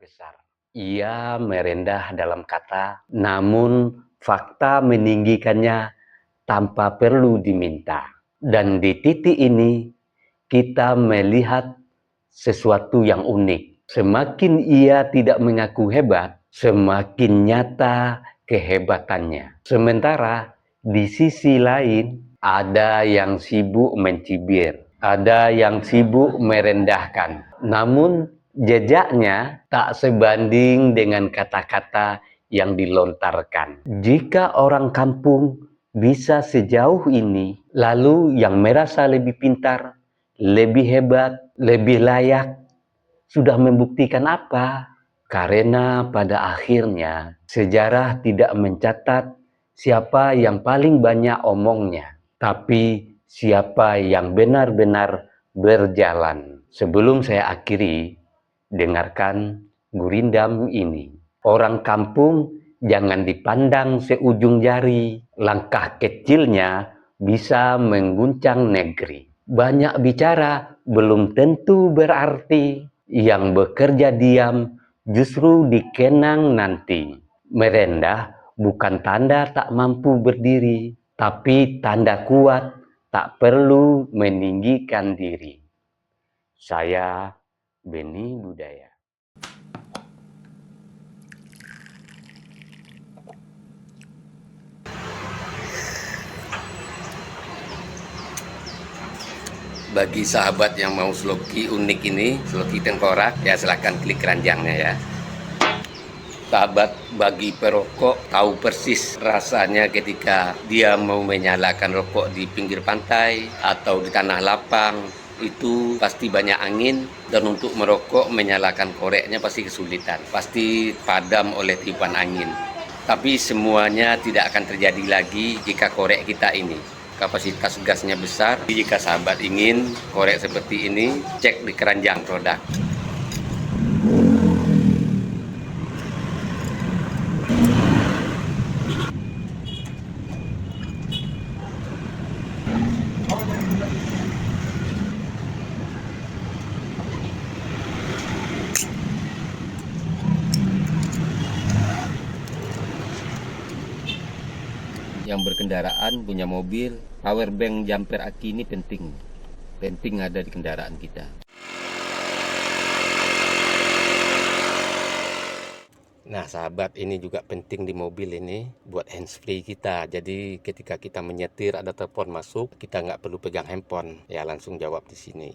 besar. Ia merendah dalam kata, namun fakta meninggikannya tanpa perlu diminta. Dan di titik ini, kita melihat sesuatu yang unik. Semakin ia tidak mengaku hebat, semakin nyata kehebatannya. Sementara di sisi lain, ada yang sibuk mencibir, ada yang sibuk merendahkan. Namun jejaknya tak sebanding dengan kata-kata yang dilontarkan. Jika orang kampung bisa sejauh ini, lalu yang merasa lebih pintar, lebih hebat, lebih layak, sudah membuktikan apa? Karena pada akhirnya sejarah tidak mencatat siapa yang paling banyak omongnya, tapi siapa yang benar-benar berjalan. Sebelum saya akhiri, dengarkan gurindam ini. Orang kampung jangan dipandang seujung jari. Langkah kecilnya bisa mengguncang negeri. Banyak bicara belum tentu berarti. Yang bekerja diam justru dikenang nanti. Merendah bukan tanda tak mampu berdiri, tapi tanda kuat tak perlu meninggikan diri. Saya Beni Budaya. Bagi sahabat yang mau sloki unik ini, sloki tengkorak, ya silahkan klik keranjangnya ya. Sahabat bagi perokok tahu persis rasanya ketika dia mau menyalakan rokok di pinggir pantai atau di tanah lapang. Itu pasti banyak angin, dan untuk merokok menyalakan koreknya pasti kesulitan, pasti padam oleh tiupan angin. Tapi semuanya tidak akan terjadi lagi jika korek kita ini kapasitas gasnya besar. Jika sahabat ingin korek seperti ini, cek di keranjang produk. Yang berkendaraan punya mobil, power bank jumper aki ini penting ada di kendaraan kita. Nah sahabat, ini juga penting di mobil ini buat handsfree kita. Jadi ketika kita menyetir ada telepon masuk, kita nggak perlu pegang handphone, ya langsung jawab di sini.